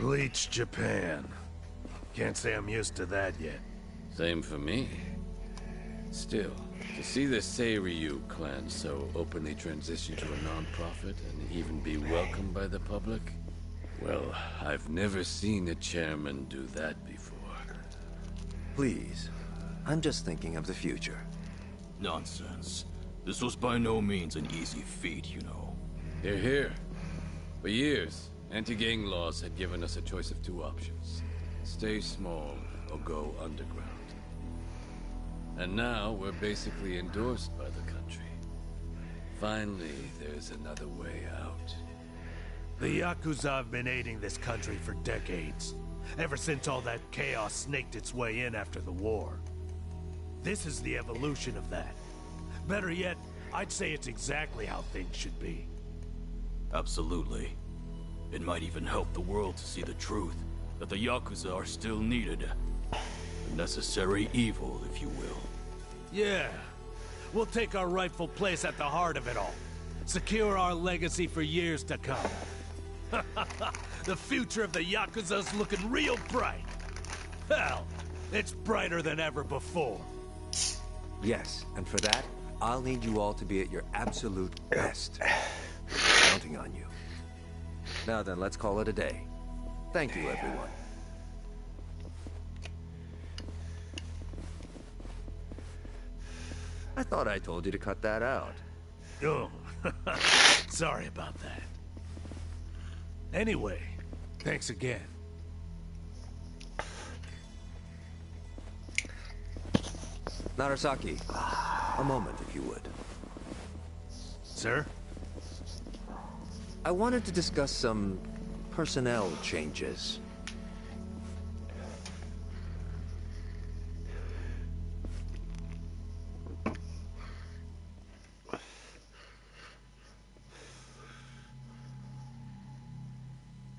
Bleach Japan. Can't say I'm used to that yet. Same for me. Still, to see the Seiryu clan so openly transition to a non-profit and even be welcomed by the public, well, I've never seen a chairman do that before. Please, I'm just thinking of the future. Nonsense. This was by no means an easy feat, you know. Hear, hear. For years, anti-gang laws had given us a choice of two options. Stay small or go underground. And now we're basically endorsed by the country. Finally, there's another way out. The Yakuza have been aiding this country for decades. Ever since all that chaos snaked its way in after the war. This is the evolution of that. Better yet, I'd say it's exactly how things should be. Absolutely. It might even help the world to see the truth, that the Yakuza are still needed. A necessary evil, if you will. Yeah. We'll take our rightful place at the heart of it all. Secure our legacy for years to come. The future of the Yakuza's looking real bright. Hell, it's brighter than ever before. Yes, and for that, I'll need you all to be at your absolute best. Counting on you. Now then, let's call it a day. Thank you, everyone. I thought I told you to cut that out. Oh, sorry about that. Anyway, thanks again. Narasaki, a moment if you would. Sir? I wanted to discuss some personnel changes.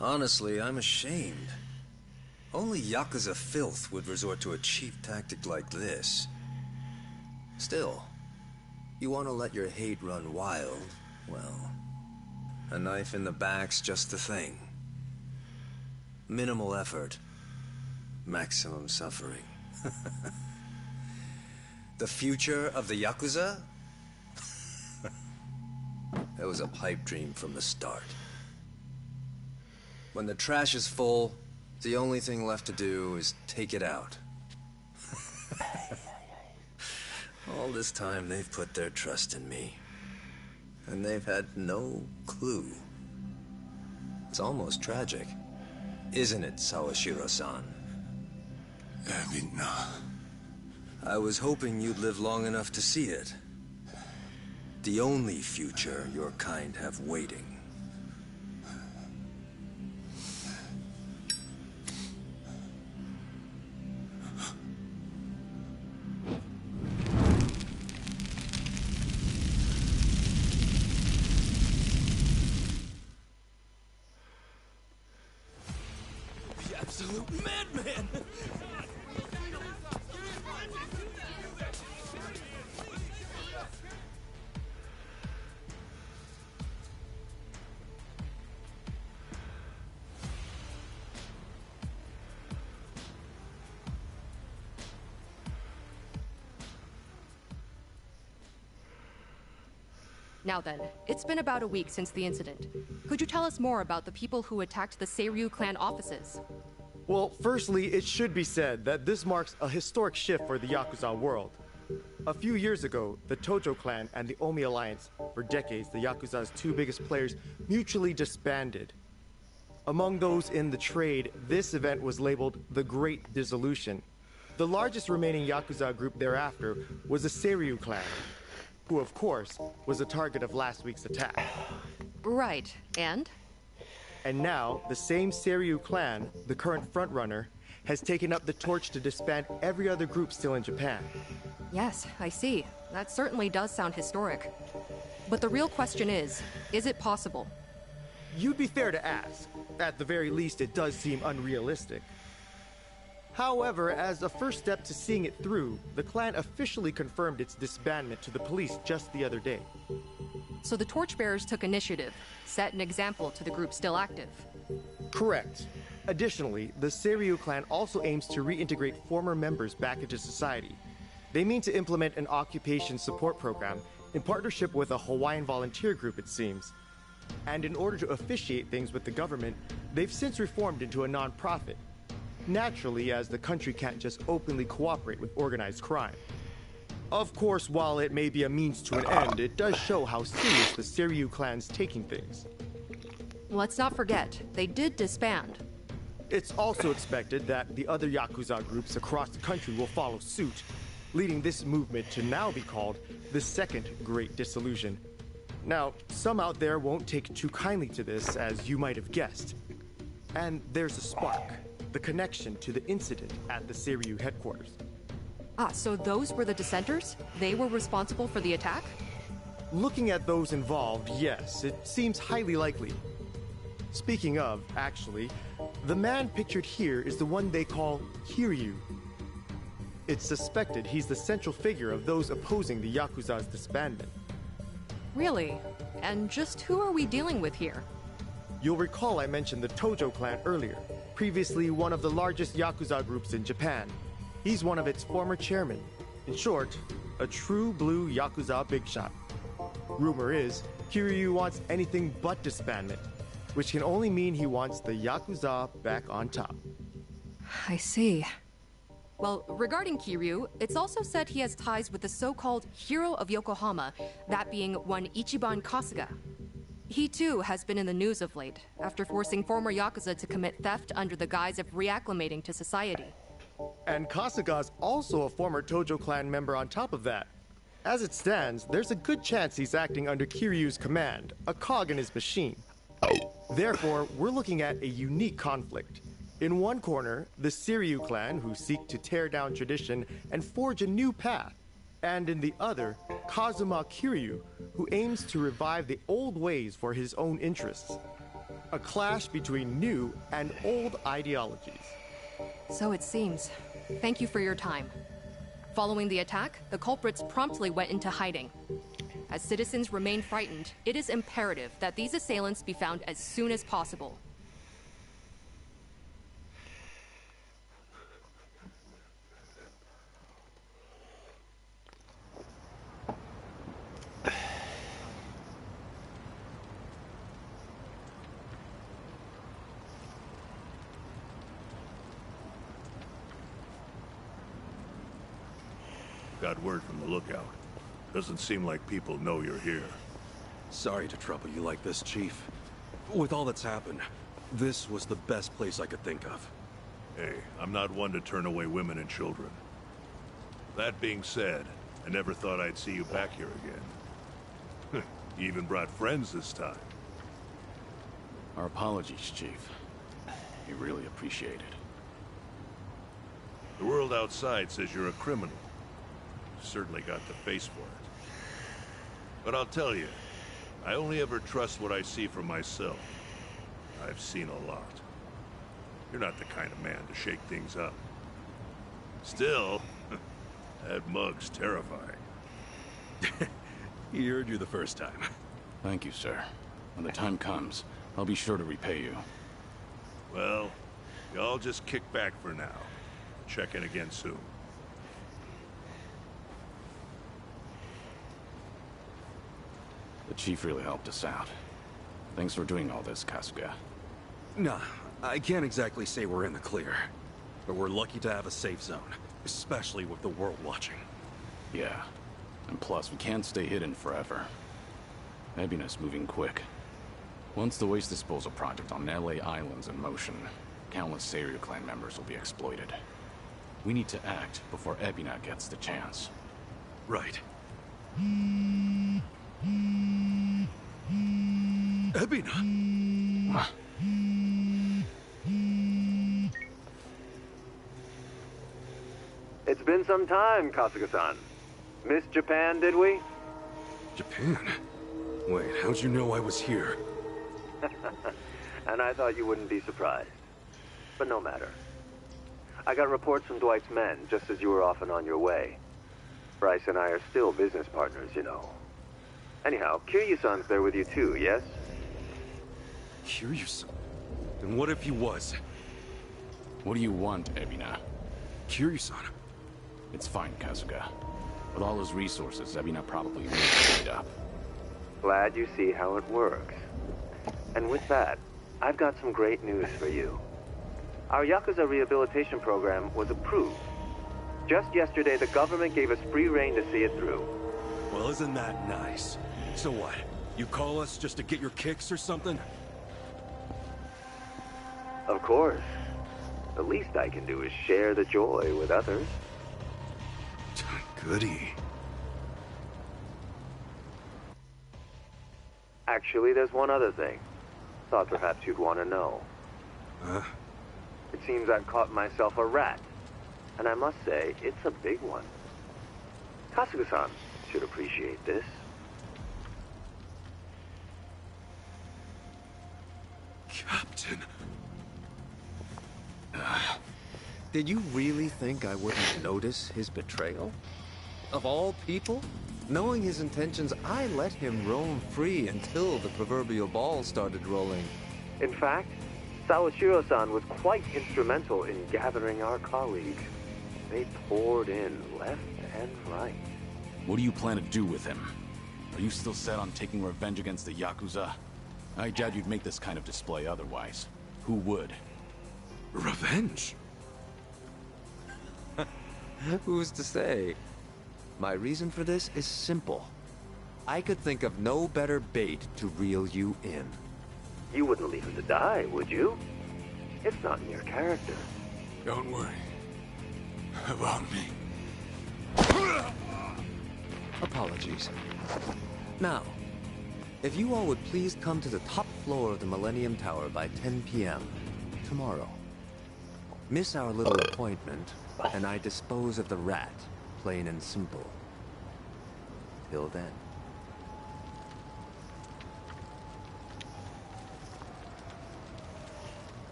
Honestly, I'm ashamed. Only Yakuza filth would resort to a cheap tactic like this. Still, you want to let your hate run wild, well, a knife in the back's just the thing. Minimal effort, maximum suffering. The future of the Yakuza? That was a pipe dream from the start. When the trash is full, the only thing left to do is take it out. All this time, they've put their trust in me. And they've had no clue. It's almost tragic. Isn't it, Sawashiro-san? I was hoping you'd live long enough to see it. The only future your kind have waiting. Absolute madman! Now then, it's been about a week since the incident. Could you tell us more about the people who attacked the Seiryu clan offices? Well, firstly, it should be said that this marks a historic shift for the Yakuza world. A few years ago, the Tojo clan and the Omi alliance, for decades the Yakuza's two biggest players, mutually disbanded. Among those in the trade, this event was labeled the Great Dissolution. The largest remaining Yakuza group thereafter was the Seiryu clan, who of course was the target of last week's attack. Right, and? And now, the same Seiryu clan, the current frontrunner, has taken up the torch to disband every other group still in Japan. Yes, I see. That certainly does sound historic. But the real question is it possible? You'd be fair to ask. At the very least, it does seem unrealistic. However, as a first step to seeing it through, the clan officially confirmed its disbandment to the police just the other day. So the torchbearers took initiative, set an example to the group still active. Correct. Additionally, the Seiryu clan also aims to reintegrate former members back into society. They mean to implement an occupation support program in partnership with a Hawaiian volunteer group, it seems. And in order to officiate things with the government, they've since reformed into a non-profit. Naturally, as the country can't just openly cooperate with organized crime. Of course, while it may be a means to an end, it does show how serious the Seiryu clan's taking things. Let's not forget, they did disband. It's also expected that the other Yakuza groups across the country will follow suit, leading this movement to now be called the Second Great Dissolution. Now, some out there won't take too kindly to this, as you might have guessed. And there's a spark, the connection to the incident at the Seiryu headquarters. Ah, so those were the dissenters? They were responsible for the attack? Looking at those involved, yes, it seems highly likely. Speaking of, actually, the man pictured here is the one they call Kiryu. It's suspected he's the central figure of those opposing the Yakuza's disbandment. Really? And just who are we dealing with here? You'll recall I mentioned the Tojo clan earlier, previously one of the largest Yakuza groups in Japan. He's one of its former chairmen. In short, a true blue Yakuza big shot. Rumor is, Kiryu wants anything but disbandment, which can only mean he wants the Yakuza back on top. I see. Well, regarding Kiryu, it's also said he has ties with the so-called Hero of Yokohama, that being one Ichiban Kasuga. He too has been in the news of late, after forcing former Yakuza to commit theft under the guise of reacclimating to society. And Kasuga's also a former Tojo clan member on top of that. As it stands, there's a good chance he's acting under Kiryu's command, a cog in his machine. Therefore, we're looking at a unique conflict. In one corner, the Seiryu clan, who seek to tear down tradition and forge a new path. And in the other, Kazuma Kiryu, who aims to revive the old ways for his own interests. A clash between new and old ideologies. So it seems. Thank you for your time. Following the attack, the culprits promptly went into hiding. As citizens remain frightened, it is imperative that these assailants be found as soon as possible. Got word from the lookout. Doesn't seem like people know you're here. Sorry to trouble you like this, Chief. With all that's happened, this was the best place I could think of. Hey, I'm not one to turn away women and children. That being said, I never thought I'd see you back here again. You even brought friends this time. Our apologies, Chief. We really appreciate it. The world outside says you're a criminal. Certainly got the face for it. But I'll tell you, I only ever trust what I see for myself. I've seen a lot. You're not the kind of man to shake things up. Still, that mug's terrifying. He heard you the first time. Thank you, sir. When the time comes, I'll be sure to repay you. Well, y'all just kick back for now. Check in again soon. The Chief really helped us out. Thanks for doing all this, Kasuga. Nah, I can't exactly say we're in the clear. But we're lucky to have a safe zone, especially with the world watching. Yeah. And plus, we can't stay hidden forever. Ebina's moving quick. Once the waste disposal project on LA Island's in motion, countless Seiryu clan members will be exploited. We need to act before Ebina gets the chance. Right. Ebina! It's been some time, Kasuga-san. Missed Japan, did we? Japan? Wait, how'd you know I was here? And I thought you wouldn't be surprised. But no matter. I got reports from Dwight's men just as you were off and on your way. Bryce and I are still business partners, you know. Anyhow, Kiryu-san's there with you too, yes? Kiryu-san? Then what if he was? What do you want, Ebina? Kiryu-san. It's fine, Kasuga. With all his resources, Ebina probably really it up. Glad you see how it works. And with that, I've got some great news for you. Our Yakuza rehabilitation program was approved. Just yesterday, the government gave us free rein to see it through. Well, isn't that nice? So what? You call us just to get your kicks or something? Of course. The least I can do is share the joy with others. Goody. Actually, there's one other thing. Thought perhaps you'd want to know. Huh? It seems I've caught myself a rat. And I must say, it's a big one. Kasuga-san should appreciate this. Captain. Did you really think I wouldn't notice his betrayal? Of all people? Knowing his intentions, I let him roam free until the proverbial ball started rolling. In fact, Sawashiro-san was quite instrumental in gathering our colleagues. They poured in left and right. What do you plan to do with him? Are you still set on taking revenge against the Yakuza? I doubt you'd make this kind of display otherwise. Who would? Revenge? Who's to say? My reason for this is simple. I could think of no better bait to reel you in. You wouldn't leave him to die, would you? It's not in your character. Don't worry about me. Apologies. Now, if you all would please come to the top floor of the Millennium Tower by 10 p.m. tomorrow. Miss our little appointment, and I dispose of the rat, plain and simple. Till then.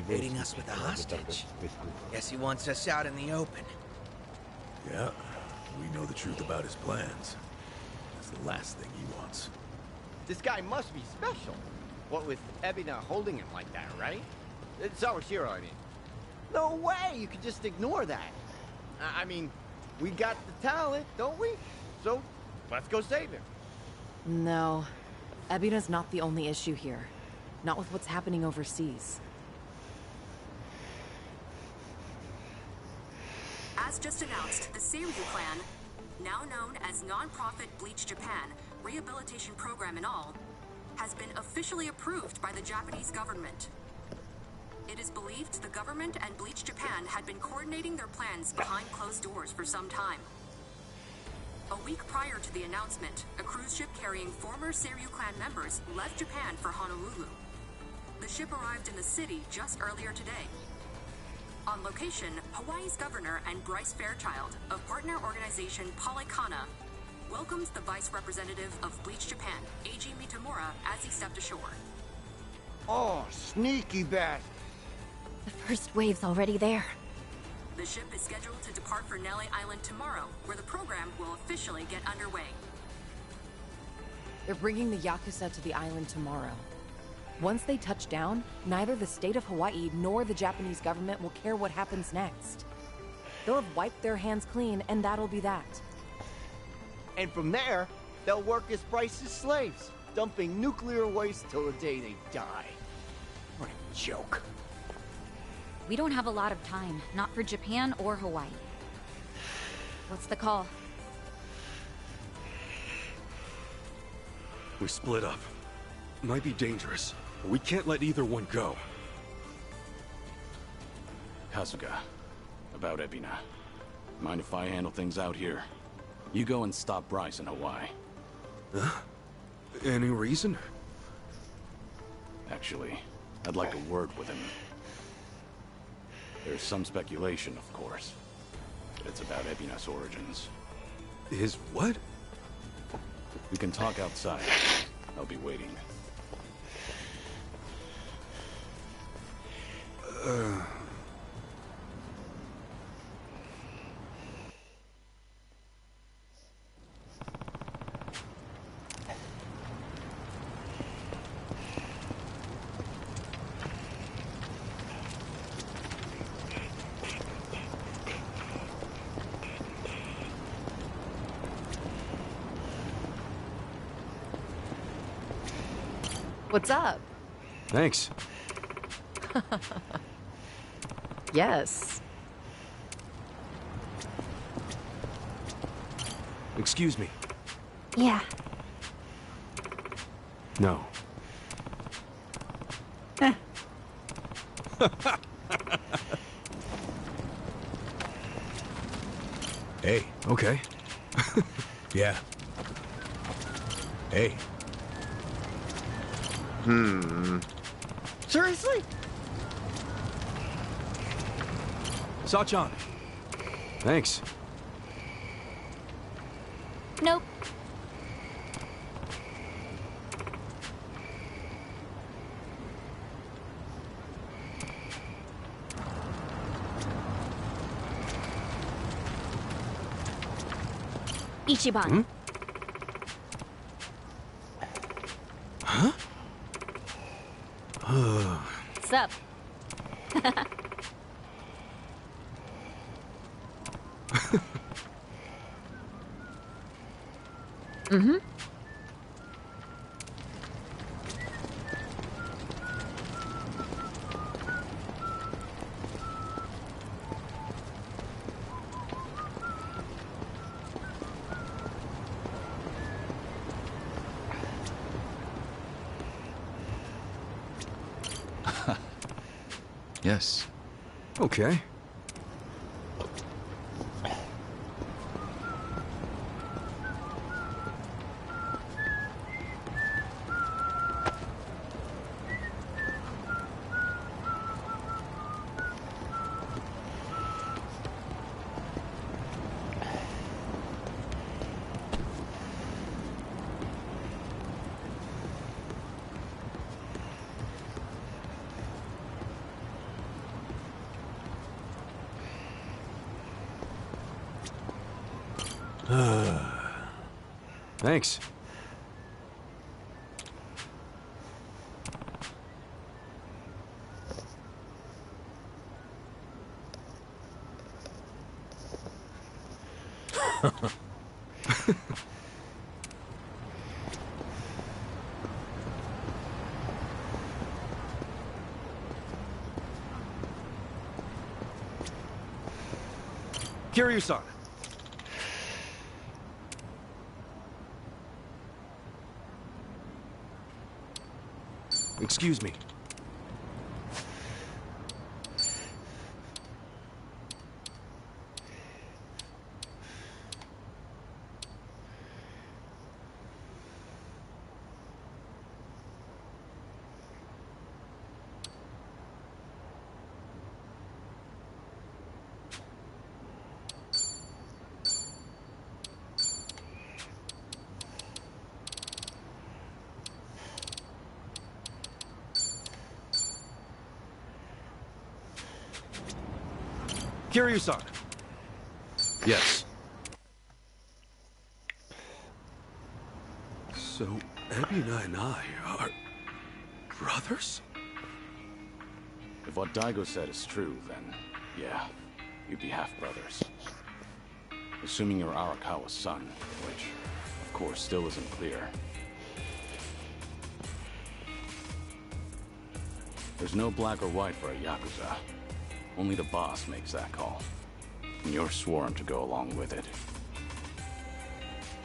Baiting us with a hostage. Guess he wants us out in the open. Yeah, we know the truth about his plans. That's the last thing he wants. This guy must be special. What with Ebina holding him like that, right? It's Sawashiro, I mean. No way you could just ignore that. I mean, we got the talent, don't we? So, let's go save him. No. Ebina's not the only issue here. Not with what's happening overseas. As just announced, the Seiryu clan, now known as non-profit Bleach Japan, rehabilitation program and all, has been officially approved by the Japanese government. It is believed the government and Bleach Japan had been coordinating their plans behind closed doors for some time. A week prior to the announcement, a cruise ship carrying former Seiryu clan members left Japan for Honolulu. The ship arrived in the city just earlier today. On location, Hawaii's governor and Bryce Fairchild of partner organization Polycana welcomes the vice representative of Bleach Japan, Eiji Mitamura, as he stepped ashore. Oh, sneaky bastard. The first wave's already there. The ship is scheduled to depart for Nelly Island tomorrow, where the program will officially get underway. They're bringing the Yakuza to the island tomorrow. Once they touch down, neither the state of Hawaii nor the Japanese government will care what happens next. They'll have wiped their hands clean, and that'll be that. And from there, they'll work as Bryce's slaves, dumping nuclear waste till the day they die. What a joke. We don't have a lot of time, not for Japan or Hawaii. What's the call? We split up. Might be dangerous, but we can't let either one go. Kasuga, about Ebina. Mind if I handle things out here? You go and stop Bryce in Hawaii. Huh? Any reason? Actually, I'd like a word with him. There's some speculation, of course. But it's about Ebina's origins. His what? We can talk outside. I'll be waiting. What's up? Thanks. Yes. Excuse me. Yeah. No. Hey. Okay. Yeah. Hey. Seriously? Sachan. Thanks. Nope. Ichiban. Huh? Sup? Mm-hmm. Yes. Okay. Thanks. Kiryu-san. Excuse me. Kiryu-san. Yes. So, Ebina and I are... brothers? If what Daigo said is true, then yeah, you'd be half-brothers. Assuming you're Arakawa's son, which, of course, still isn't clear. There's no black or white for a Yakuza. Only the boss makes that call. And you're sworn to go along with it.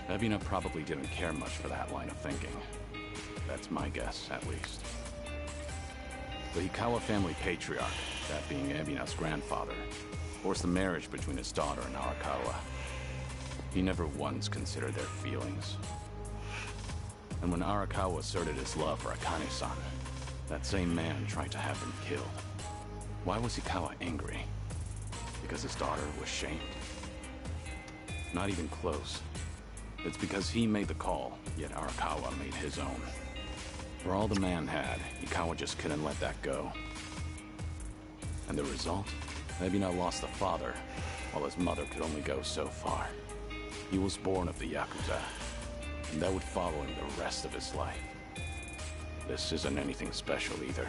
Ebina probably didn't care much for that line of thinking. That's my guess, at least. The Hikawa family patriarch, that being Ebina's grandfather, forced the marriage between his daughter and Arakawa. He never once considered their feelings. And when Arakawa asserted his love for Akane-san, that same man tried to have him killed. Why was Hikawa angry? Because his daughter was shamed? Not even close. It's because he made the call, yet Arakawa made his own. For all the man had, Hikawa just couldn't let that go. And the result? Ebina lost the father, while his mother could only go so far. He was born of the Yakuza, and that would follow him the rest of his life. This isn't anything special either.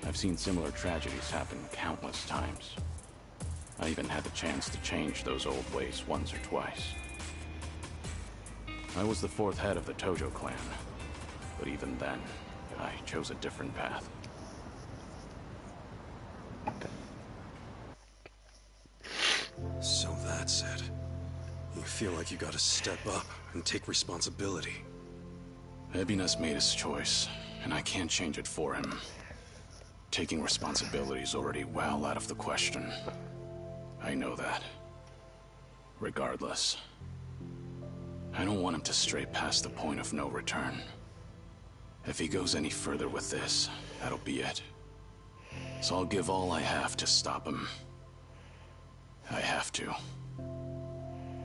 I've seen similar tragedies happen countless times. I even had the chance to change those old ways once or twice. I was the fourth head of the Tojo clan, but even then, I chose a different path. So that's it. You feel like you gotta step up and take responsibility. Ebinas made his choice, and I can't change it for him. Taking responsibility is already well out of the question. I know that. Regardless, I don't want him to stray past the point of no return. If he goes any further with this, that'll be it. So I'll give all I have to stop him. I have to.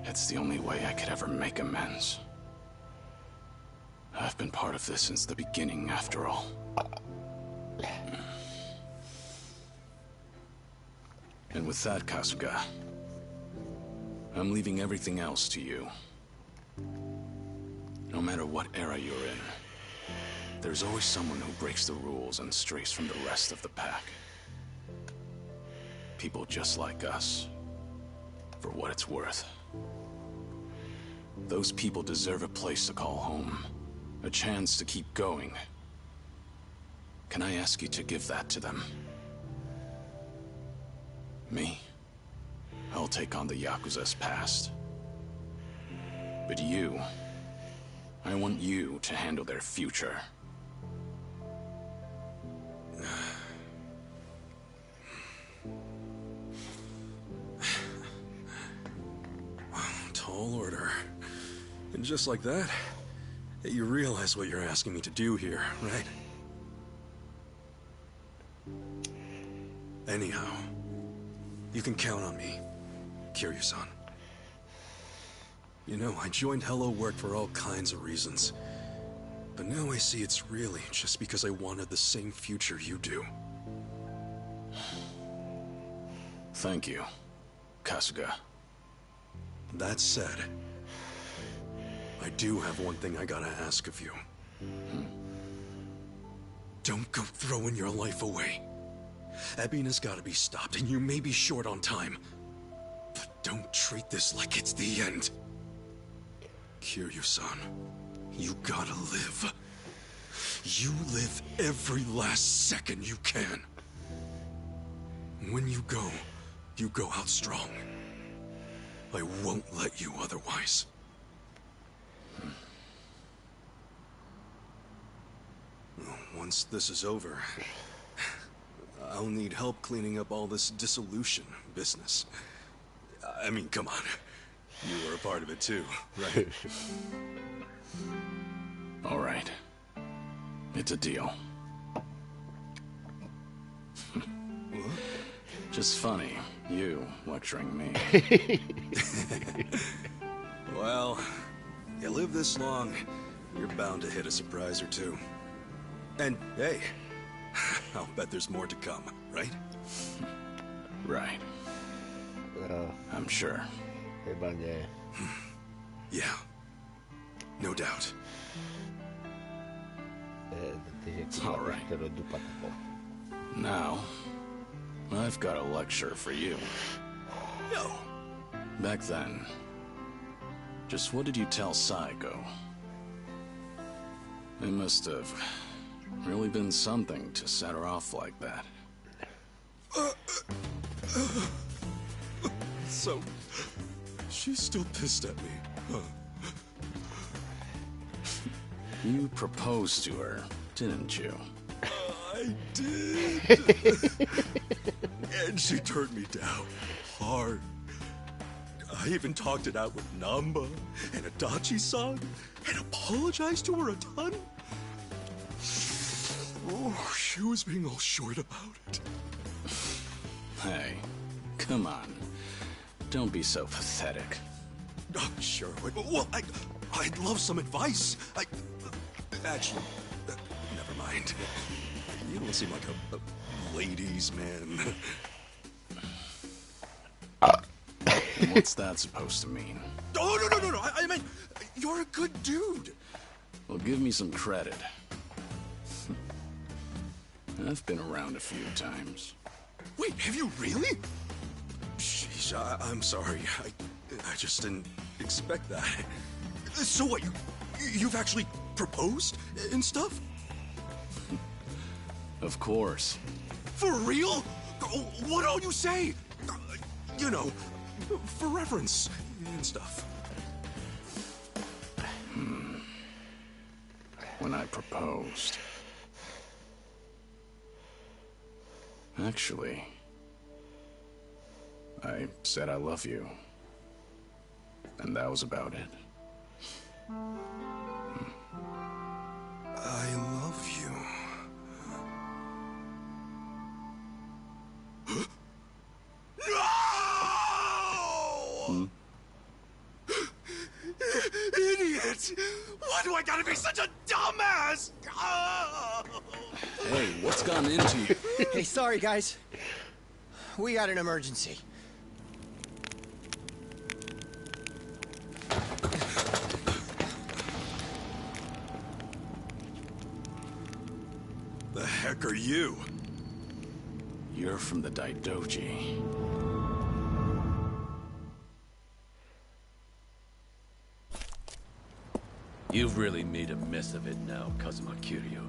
It's the only way I could ever make amends. I've been part of this since the beginning, after all. And with that, Kasuga, I'm leaving everything else to you. No matter what era you're in, there's always someone who breaks the rules and strays from the rest of the pack. People just like us, for what it's worth. Those people deserve a place to call home, a chance to keep going. Can I ask you to give that to them? Me? I'll take on the Yakuza's past. But you, I want you to handle their future. Tall order. And just like that, you realize what you're asking me to do here, right? Anyhow, you can count on me, Kiryu-san. You know, I joined Hello Work for all kinds of reasons. But now I see it's really just because I wanted the same future you do. Thank you, Kasuga. That said, I do have one thing I gotta ask of you. Don't go throwing your life away. Ebina's gotta be stopped, and you may be short on time. But don't treat this like it's the end. Kiryu-san, you gotta live. You live every last second you can. When you go out strong. I won't let you otherwise. Once this is over, I'll need help cleaning up all this dissolution business. I mean, come on. You were a part of it too, right? All right. It's a deal. Just funny, you lecturing me. Well, you live this long, you're bound to hit a surprise or two. And hey, I'll bet there's more to come, right? Right. I'm sure. Yeah, no doubt. All right. Now, I've got a lecture for you. No. Back then, just what did you tell Saiko? It must have really been something to set her off like that. So, she's still pissed at me, huh? You proposed to her, didn't you? I did. And she turned me down hard. I even talked it out with Namba and Adachi-san and apologized to her a ton. Oh, she was being all short about it. Hey, come on. Don't be so pathetic. Oh, sure. Well, I'd love some advice. Actually, never mind. You don't seem like a ladies' man. What's that supposed to mean? Oh, no. I meant, you're a good dude. Well, give me some credit. I've been around a few times. Wait, have you really? Sheesh, I'm sorry. I just didn't expect that. So what, you've actually proposed and stuff? Of course. For real? What all you say? You know, for reference and stuff. When I proposed. Actually, I said I love you. And that was about it. I love you. No! Idiot! Why do I gotta be such a dumbass? Hey, what's gotten into you? Hey, sorry, guys. We got an emergency. The heck are you? You're from the Daidoji. You've really made a mess of it now, Kazuma Kiryu.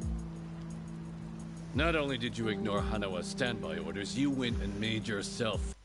Not only did you ignore Hanawa's standby orders, you went and made yourself